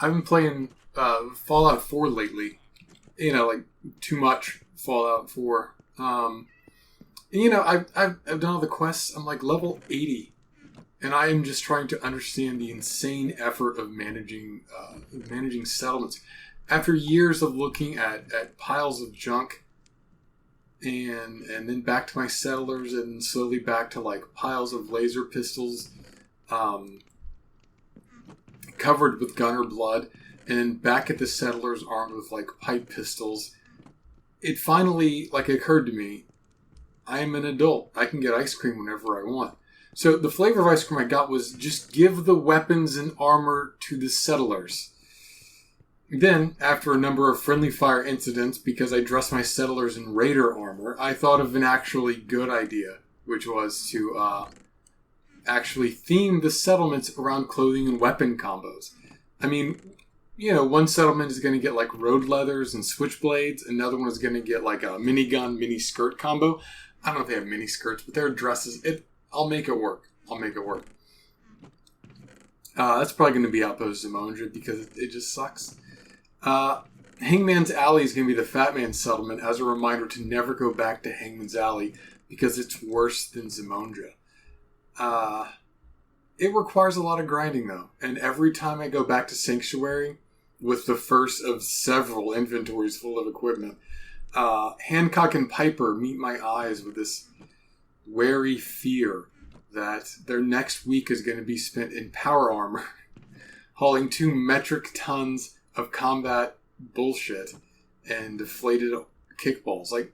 I've been playing Fallout 4 lately. Like too much Fallout 4. I've done all the quests. I'm like level 80, and I am just trying to understand the insane effort of managing settlements. After years of looking at piles of junk, and then back to my settlers, and slowly back to like piles of laser pistols, um, covered with gunner blood, and then back at the settlers armed with like pipe pistols. It finally occurred to me, I am an adult. I can get ice cream whenever I want. So the flavor of ice cream I got was just give the weapons and armor to the settlers. Then, after a number of friendly fire incidents, because I dressed my settlers in raider armor, I thought of an actually good idea, which was to actually theme the settlements around clothing and weapon combos. I mean, one settlement is going to get like road leathers and switchblades. Another one is going to get like a minigun, mini skirt combo. I don't know if they have mini skirts, but their dresses. I'll make it work. That's probably going to be Outpost Zimonja because it just sucks. Hangman's Alley is going to be the Fat Man settlement as a reminder to never go back to Hangman's Alley because it's worse than Zimonja. It requires a lot of grinding though, and every time I go back to Sanctuary with the first of several inventories full of equipment, Hancock and Piper meet my eyes with this wary fear that their next week is going to be spent in power armor, hauling 2 metric tons of combat bullshit and deflated kickballs. Like,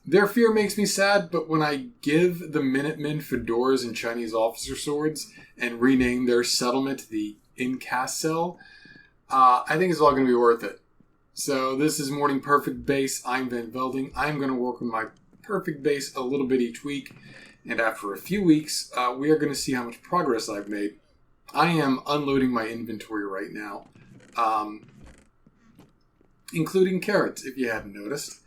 their fear makes me sad, but when I give the Minutemen fedoras and Chinese officer swords and rename their settlement the Incascel, I think it's all going to be worth it. So this is Morning Perfect Base. I'm Van Velding. I'm going to work with my perfect base a little bit each week. And after a few weeks, we are going to see how much progress I've made. I am unloading my inventory right now, including carrots, if you hadn't noticed.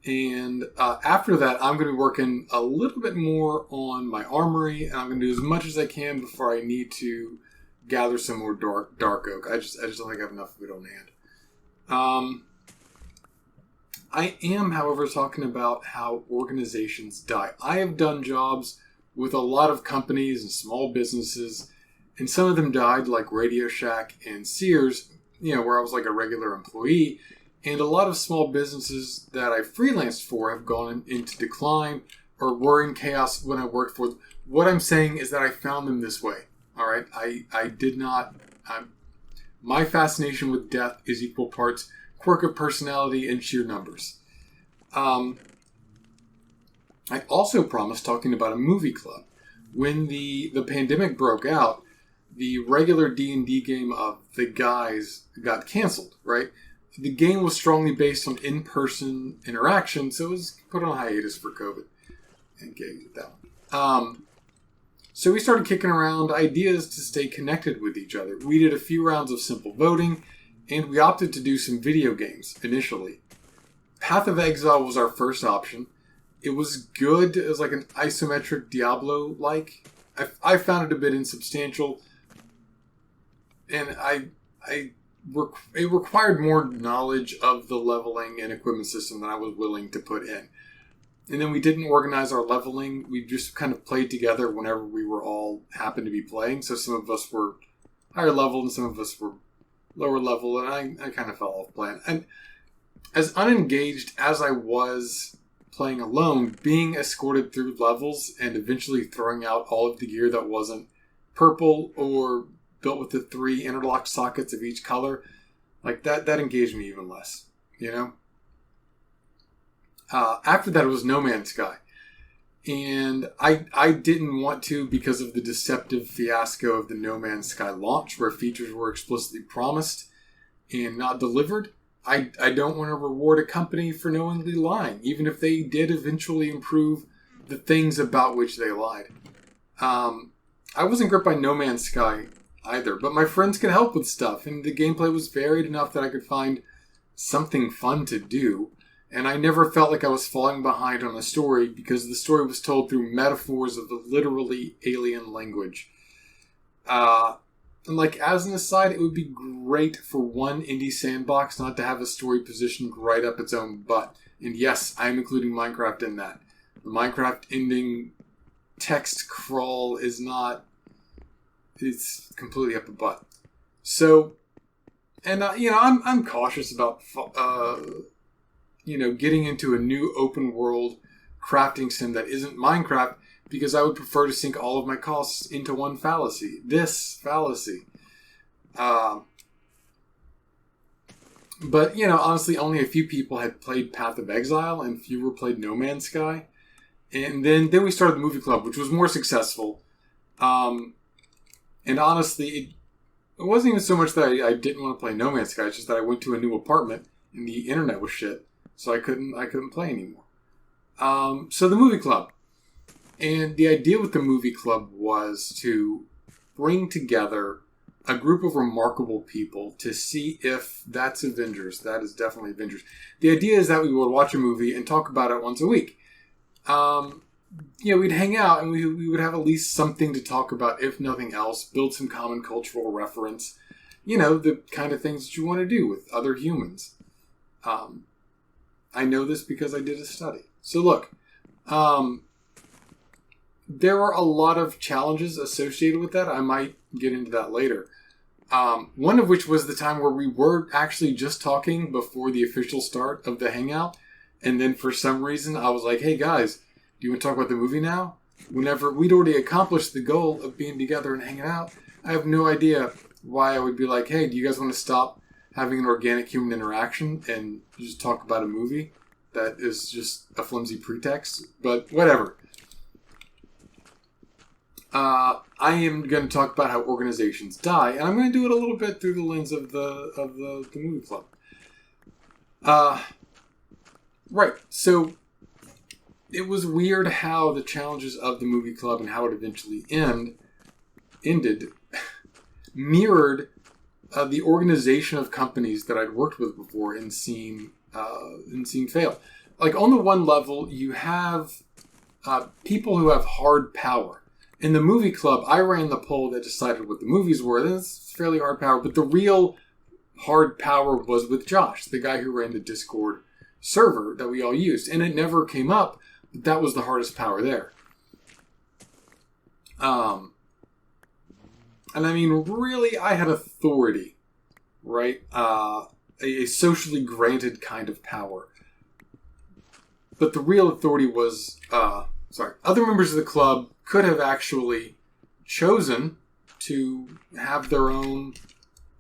And after that, I'm going to be working a little bit more on my armory, and I'm going to do as much as I can before I need to gather some more dark oak. I just don't think I have enough of it on hand. I am, however, talking about how organizations die. I have done jobs with a lot of companies and small businesses, and some of them died, like Radio Shack and Sears, where I was like a regular employee. And a lot of small businesses that I freelanced for have gone into decline or were in chaos when I worked for them. What I'm saying is that I found them this way. All right. I did not. My fascination with death is equal parts quirk of personality and sheer numbers. I also promised talking about a movie club. When the pandemic broke out, the regular D&D game of The Guys got canceled, right? The game was strongly based on in-person interaction, so it was put on hiatus for COVID. And get that one. So we started kicking around ideas to stay connected with each other. We did a few rounds of simple voting, and we opted to do some video games initially. Path of Exile was our first option. It was good. It was like an isometric Diablo-like. I found it a bit insubstantial, and it required more knowledge of the leveling and equipment system than I was willing to put in. And then we didn't organize our leveling. We just kind of played together whenever we were all happened to be playing. So some of us were higher level and some of us were lower level. And I kind of fell off plan. And as unengaged as I was playing alone, being escorted through levels and eventually throwing out all of the gear that wasn't purple or built with the 3 interlocked sockets of each color, like that engaged me even less, After that, it was No Man's Sky. And I didn't want to because of the deceptive fiasco of the No Man's Sky launch, where features were explicitly promised and not delivered. I don't want to reward a company for knowingly lying, even if they did eventually improve the things about which they lied. I wasn't gripped by No Man's Sky either, but my friends could help with stuff, and the gameplay was varied enough that I could find something fun to do, and I never felt like I was falling behind on the story because the story was told through metaphors of the literally alien language. And like, as an aside, it would be great for one indie sandbox not to have a story positioned right up its own butt. And yes, I'm including Minecraft in that. The Minecraft ending text crawl is not... It's completely up the butt. So, and I'm cautious about getting into a new open world crafting sim that isn't Minecraft, because I would prefer to sink all of my costs into one fallacy. This fallacy. But, honestly, only a few people had played Path of Exile and fewer played No Man's Sky. And then we started the movie club, which was more successful. And honestly, it wasn't even so much that I didn't want to play No Man's Sky. It's just that I went to a new apartment and the internet was shit. So I couldn't play anymore. So the movie club. And the idea with the movie club was to bring together a group of remarkable people to see if that's Avengers. That is definitely Avengers. The idea is that we would watch a movie and talk about it once a week. We'd hang out and we would have at least something to talk about, if nothing else. Build some common cultural reference. The kind of things that you want to do with other humans. I know this because I did a study. So look, there were a lot of challenges associated with that. I might get into that later. One of which was the time where we were actually just talking before the official start of the Hangout. And then for some reason, I was like, hey guys, do you want to talk about the movie now? Whenever we'd already accomplished the goal of being together and hanging out, I have no idea why I would be like, hey, do you guys want to stop having an organic human interaction and just talk about a movie? That is just a flimsy pretext, but whatever. I am going to talk about how organizations die, and I'm going to do it a little bit through the lens of the movie club. Right, so it was weird how the challenges of the movie club and how it eventually ended mirrored the organization of companies that I'd worked with before and seen fail. Like, on the one level, you have people who have hard power. In the movie club, I ran the poll that decided what the movies were. That's fairly hard power, but the real hard power was with Josh, the guy who ran the Discord server that we all used. And it never came up, but that was the hardest power there. And I mean, really, I had authority, right? A socially granted kind of power. But the real authority was, other members of the club could have actually chosen to have their own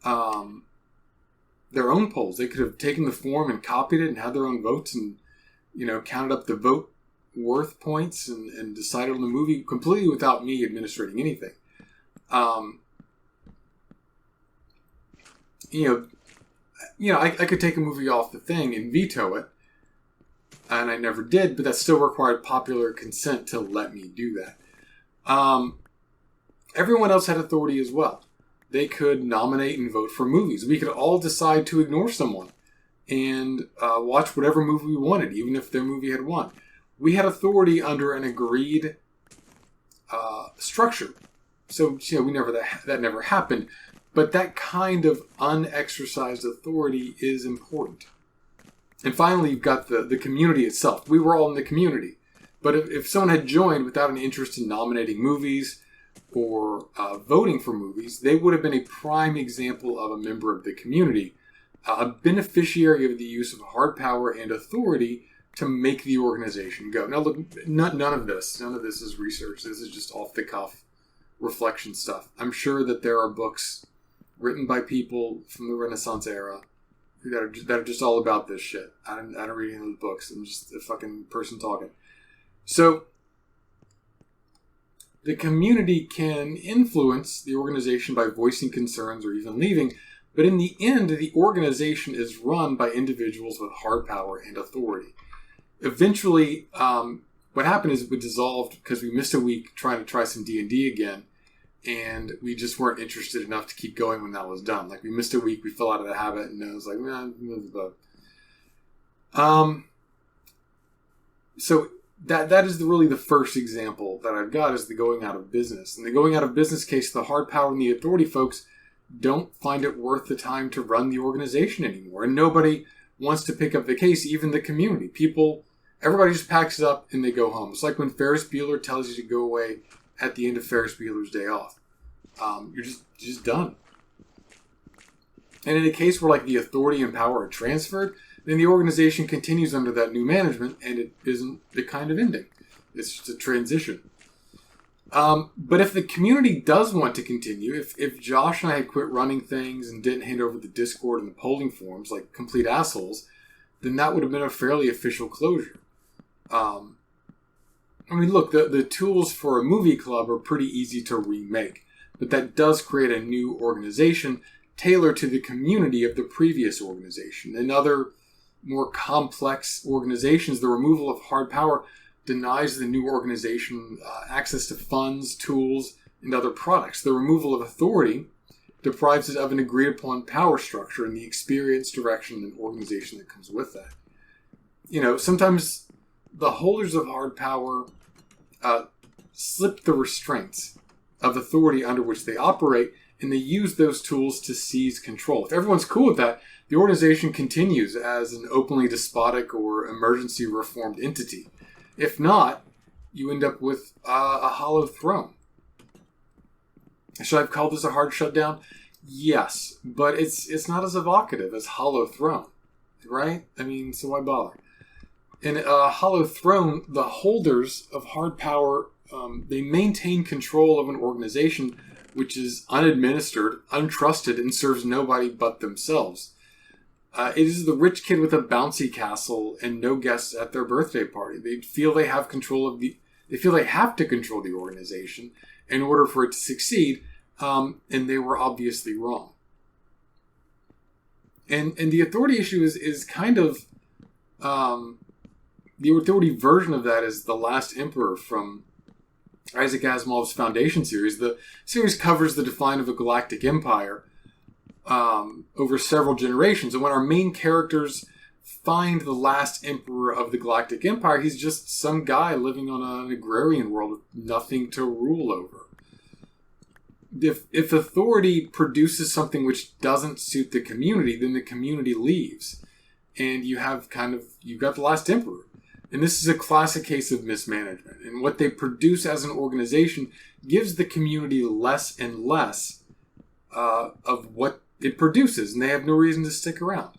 polls. They could have taken the form and copied it and had their own votes and, counted up the vote worth points and decided on the movie completely without me administrating anything. I could take a movie off the thing and veto it, and I never did, but that still required popular consent to let me do that. Everyone else had authority as well. They could nominate and vote for movies. We could all decide to ignore someone and watch whatever movie we wanted, even if their movie had won. We had authority under an agreed structure. So, that never happened. But that kind of unexercised authority is important. And finally, you've got the community itself. We were all in the community. But if someone had joined without an interest in nominating movies or voting for movies, they would have been a prime example of a member of the community, a beneficiary of the use of hard power and authority to make the organization go. Now, look, none of this is research. This is just off-the-cuff reflection stuff. I'm sure that there are books written by people from the Renaissance era that are just all about this shit. I don't read any of those books. I'm just a fucking person talking. So, the community can influence the organization by voicing concerns or even leaving, but in the end, the organization is run by individuals with hard power and authority. Eventually, what happened is we dissolved because we missed a week trying to try some D&D again, and we just weren't interested enough to keep going when that was done. Like, we missed a week, we fell out of the habit, and I was like, so that is really the first example that I've got is the going out of business. And the going out of business case, the hard power and the authority folks don't find it worth the time to run the organization anymore. And nobody wants to pick up the case, even the community. Everybody just packs it up and they go home. It's like when Ferris Bueller tells you to go away at the end of Ferris Bueller's Day Off. You're just done. And in a case where like the authority and power are transferred, then the organization continues under that new management, and it isn't the kind of ending. It's just a transition. But if the community does want to continue, if Josh and I had quit running things and didn't hand over the Discord and the polling forms like complete assholes, then that would have been a fairly official closure. Look, the tools for a movie club are pretty easy to remake, but that does create a new organization tailored to the community of the previous organization. In other more complex organizations, the removal of hard power denies the new organization access to funds, tools, and other products. The removal of authority deprives it of an agreed-upon power structure and the experience, direction, and organization that comes with that. Sometimes the holders of hard power slip the restraints of authority under which they operate, and they use those tools to seize control. If everyone's cool with that, the organization continues as an openly despotic or emergency reformed entity. If not, you end up with a hollow throne. Should I have called this a hard shutdown? Yes, but it's not as evocative as hollow throne, right? So why bother? In a hollow throne, the holders of hard power, they maintain control of an organization which is unadministered, untrusted, and serves nobody but themselves. It is the rich kid with a bouncy castle and no guests at their birthday party. They feel they have they feel they have to control the organization in order for it to succeed, and they were obviously wrong. And the authority issue is kind of the authority version of that is The Last Emperor from Isaac Asimov's Foundation series. The series covers the decline of a galactic empire over several generations. And when our main characters find the last emperor of the galactic empire, he's just some guy living on an agrarian world with nothing to rule over. If authority produces something which doesn't suit the community, then the community leaves. And you've got the last emperor. And this is a classic case of mismanagement. And what they produce as an organization gives the community less and less of what it produces. And they have no reason to stick around.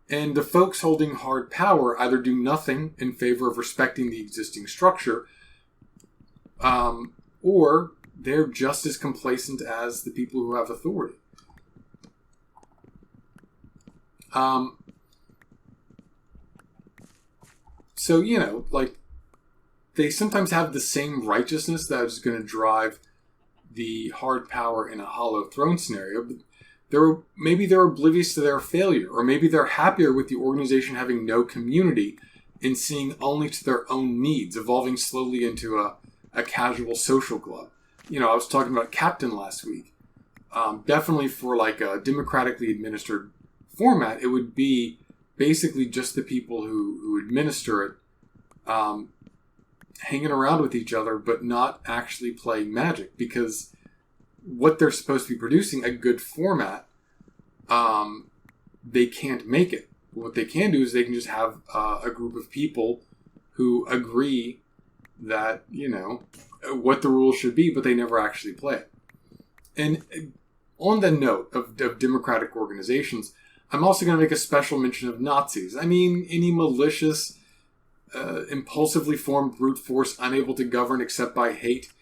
And the folks holding hard power either do nothing in favor of respecting the existing structure, or they're just as complacent as the people who have authority. So, they sometimes have the same righteousness that is going to drive the hard power in a hollow throne scenario, but maybe they're oblivious to their failure, or maybe they're happier with the organization having no community and seeing only to their own needs, evolving slowly into a casual social club. I was talking about Captain last week. Definitely for like a democratically administered format, it would be basically just the people who administer it hanging around with each other, but not actually playing Magic, because what they're supposed to be producing, a good format, they can't make it. What they can do is they can just have a group of people who agree that, what the rules should be, but they never actually play it. And on the note of democratic organizations, I'm also going to make a special mention of Nazis. Any malicious, impulsively formed brute force unable to govern except by hate.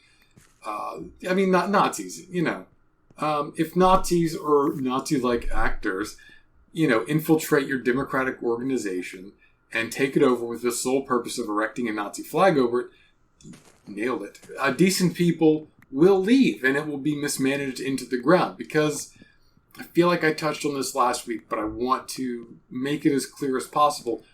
Not Nazis, if Nazis or Nazi-like actors, infiltrate your democratic organization and take it over with the sole purpose of erecting a Nazi flag over it, nailed it. Decent people will leave, and it will be mismanaged into the ground, because I feel like I touched on this last week, but I want to make it as clear as possible.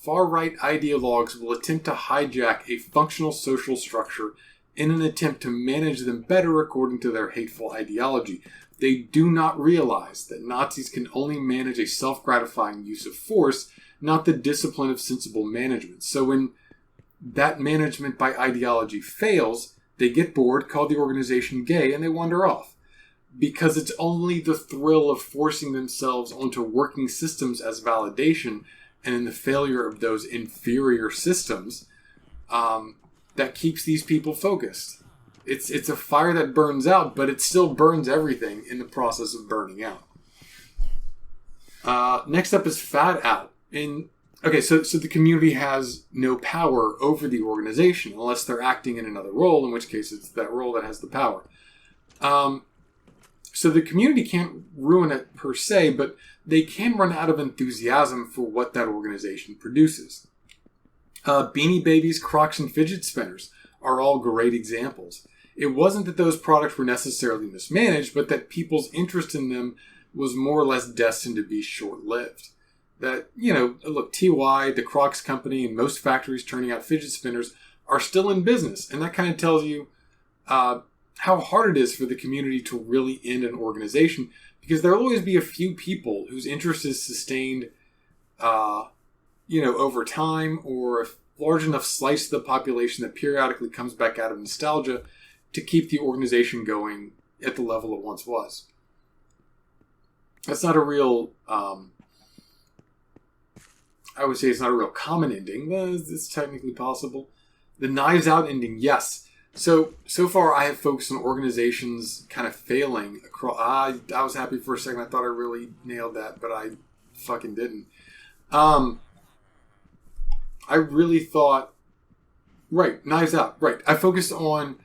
Far-right ideologues will attempt to hijack a functional social structure in an attempt to manage them better according to their hateful ideology. They do not realize that Nazis can only manage a self-gratifying use of force, not the discipline of sensible management. So when that management by ideology fails, they get bored, call the organization gay, and they wander off. because it's only the thrill of forcing themselves onto working systems as validation, and in the failure of those inferior systems, that keeps these people focused. It's a fire that burns out, but it still burns everything in the process of burning out. Next up is fat out. So the community has no power over the organization unless they're acting in another role, in which case it's that role that has the power. So the community can't ruin it per se, but they can run out of enthusiasm for what that organization produces. Beanie Babies, Crocs, and fidget spinners are all great examples. It wasn't that those products were necessarily mismanaged, but that people's interest in them was more or less destined to be short-lived. That, look, TY, the Crocs company, and most factories turning out fidget spinners are still in business. And that kind of tells you how hard it is for the community to really end an organization, because there will always be a few people whose interest is sustained, over time, or a large enough slice of the population that periodically comes back out of nostalgia to keep the organization going at the level it once was. That's not a real, I would say it's not a real common ending, but it's technically possible. The Knives Out ending, yes. So far I have focused on organizations kind of failing across. I was happy for a second. I thought I really nailed that, but I fucking didn't. I really thought, right, Knives Out, right. I focused on,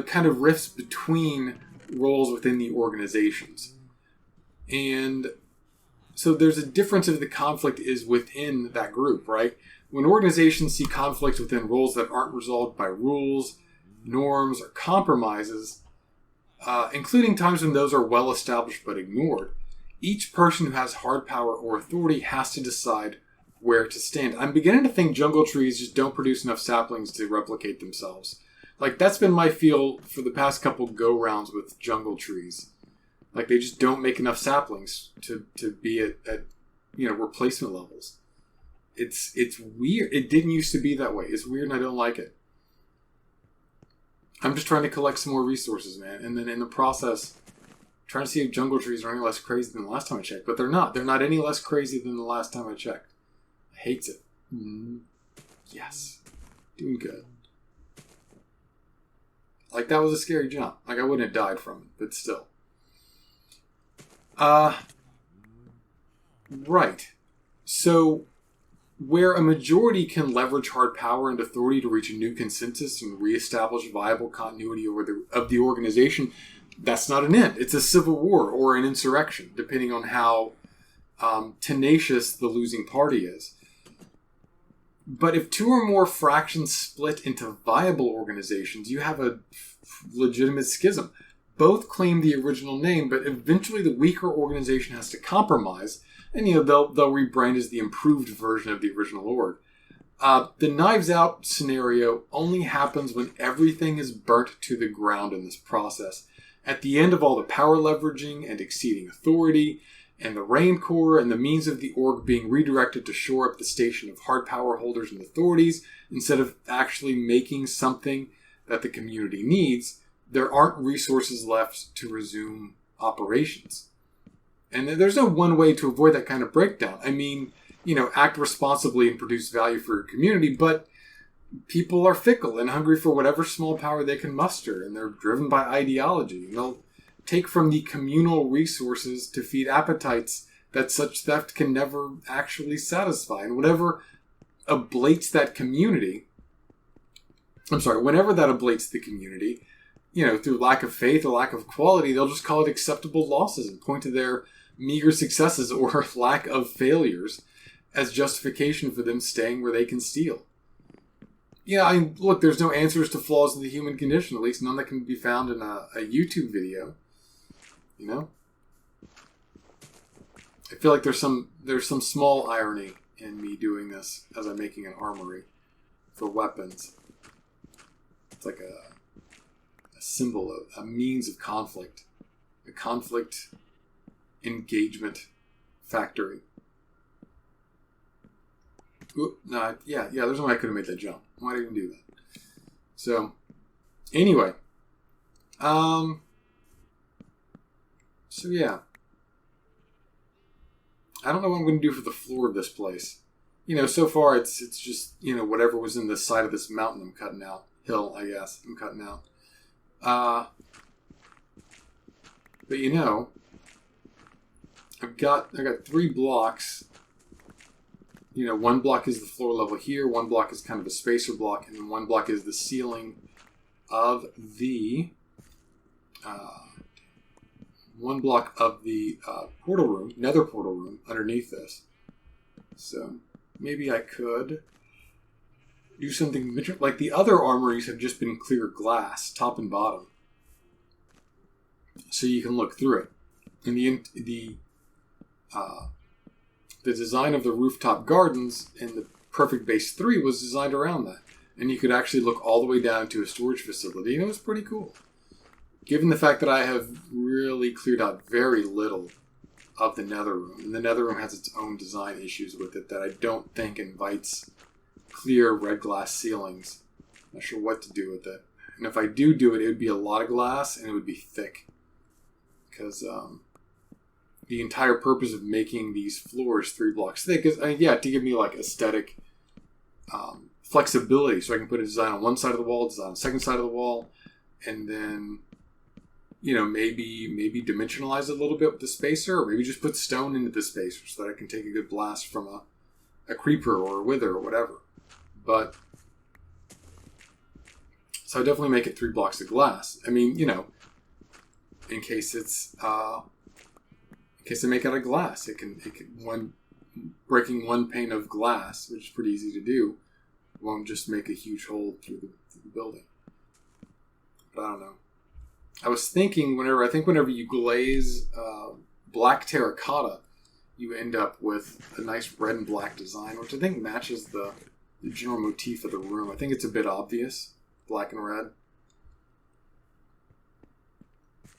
kind of rifts between roles within the organizations. And so there's a difference if the conflict is within that group, right? When organizations see conflicts within roles that aren't resolved by rules, norms, or compromises, including times when those are well established but ignored, each person who has hard power or authority has to decide where to stand. I'm beginning to think jungle trees just don't produce enough saplings to replicate themselves. Like, that's been my feel for the past couple go-rounds with jungle trees. Like, they just don't make enough saplings to be at replacement levels. It's weird. It didn't used to be that way. It's weird and I don't like it. I'm just trying to collect some more resources, man. And then in the process, trying to see if jungle trees are any less crazy than the last time I checked. But they're not. They're not any less crazy than the last time I checked. Hates it. Yes. Doing good. Like, that was a scary jump. Like, I wouldn't have died from it, but still. Right. So, where a majority can leverage hard power and authority to reach a new consensus and reestablish viable continuity of the organization, that's not an end. It's a civil war or an insurrection, depending on how tenacious the losing party is. But if two or more fractions split into viable organizations, you have a legitimate schism. Both claim the original name, but eventually the weaker organization has to compromise, and they'll rebrand as the improved version of the original org. The Knives Out scenario only happens when everything is burnt to the ground in this process. At the end of all the power leveraging and exceeding authority, and the Rancor and the means of the org being redirected to shore up the station of hard power holders and authorities, instead of actually making something that the community needs, there aren't resources left to resume operations. And there's no one way to avoid that kind of breakdown. I mean, act responsibly and produce value for your community, but people are fickle and hungry for whatever small power they can muster, and they're driven by ideology. And they'll take from the communal resources to feed appetites that such theft can never actually satisfy. And whenever that ablates the community, through lack of faith or lack of quality, they'll just call it acceptable losses and point to their meager successes or lack of failures as justification for them staying where they can steal. Look, there's no answers to flaws in the human condition, at least none that can be found in a YouTube video. I feel like there's some small irony in me doing this as I'm making an armory for weapons. It's like a symbol of a means of conflict, a conflict engagement factory. There's no way I could have made that jump. Why did I even do that? So, anyway, So yeah, I don't know what I'm going to do for the floor of this place. So far it's just whatever was in the side of this mountain I'm cutting out, hill I guess I'm cutting out. But I got 3 blocks. One block is the floor level here, one block is kind of a spacer block, and then one block is the ceiling of the one block of the portal room, nether portal room underneath this. So maybe I could do something like the other armories have just been clear glass, top and bottom, so you can look through it. And the design of the rooftop gardens in the Perfect Base 3 was designed around that. And you could actually look all the way down to a storage facility, and it was pretty cool. Given the fact that I have really cleared out very little of the nether room, and the nether room has its own design issues with it that I don't think invites clear red glass ceilings. I'm not sure what to do with it. And if I do it, it would be a lot of glass, and it would be thick. Because the entire purpose of making these floors 3 blocks thick is, to give me like aesthetic flexibility, so I can put a design on one side of the wall, design on the second side of the wall, and then maybe dimensionalize it a little bit with the spacer, or maybe just put stone into the spacer so that I can take a good blast from a creeper or a wither or whatever. But so I definitely make it 3 blocks of glass. I mean, in case it's in case I make it out of glass, it can breaking one pane of glass, which is pretty easy to do, won't just make a huge hole through the building. But I don't know. I was thinking whenever you glaze black terracotta, you end up with a nice red and black design, which I think matches the general motif of the room. I think it's a bit obvious, black and red.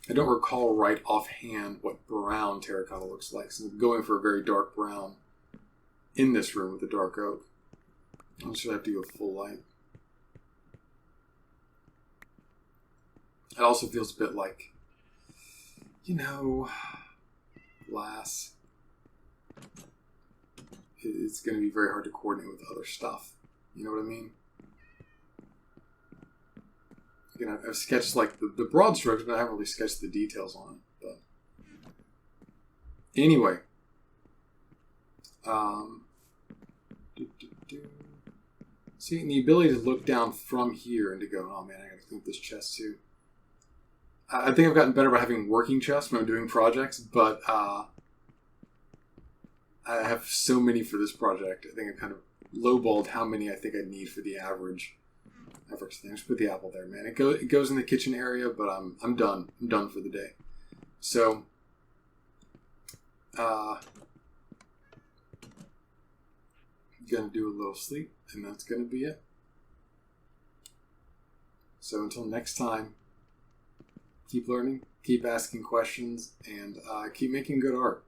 I don't recall right offhand what brown terracotta looks like, so I'm going for a very dark brown in this room with the dark oak. I should have to go full light. It also feels a bit like, glass. It's going to be very hard to coordinate with other stuff. You know what I mean? Again, I've sketched like the broad strokes, but I haven't really sketched the details on it. But anyway, see, and the ability to look down from here and to go, oh man, I got to clean up this chest too. I think I've gotten better about having working chests when I'm doing projects, but I have so many for this project. I think I kind of lowballed how many I think I need for the average thing. Just put the apple there, man. It goes in the kitchen area, but I'm done. I'm done for the day. So, gonna do a little sleep, and that's gonna be it. So until next time, keep learning, keep asking questions, and keep making good art.